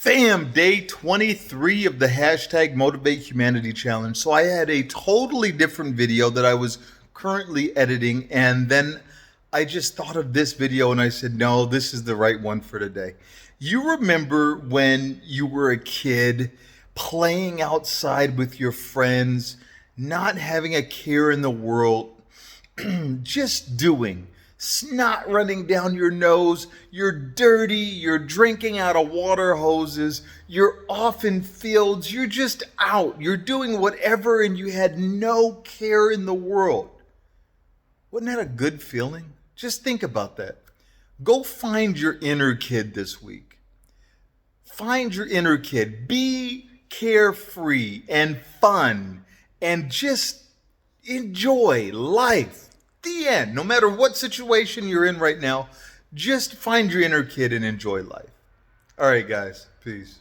Fam, day 23 of the hashtag Motivate Humanity Challenge. So I had a totally different video that I was currently editing, and then I just thought of this video and I said, no, this is the right one for today. You remember when you were a kid playing outside with your friends, not having a care in the world, just doing, snot running down your nose, you're dirty, you're drinking out of water hoses, you're off in fields, you're just out, you're doing whatever, and you had no care in the world. Wasn't that a good feeling? Just think about that. Go find your inner kid this week. Find your inner kid. Be carefree and fun and just enjoy life. The end. No matter what situation you're in right now, just find your inner kid and enjoy life. All right, guys. Peace.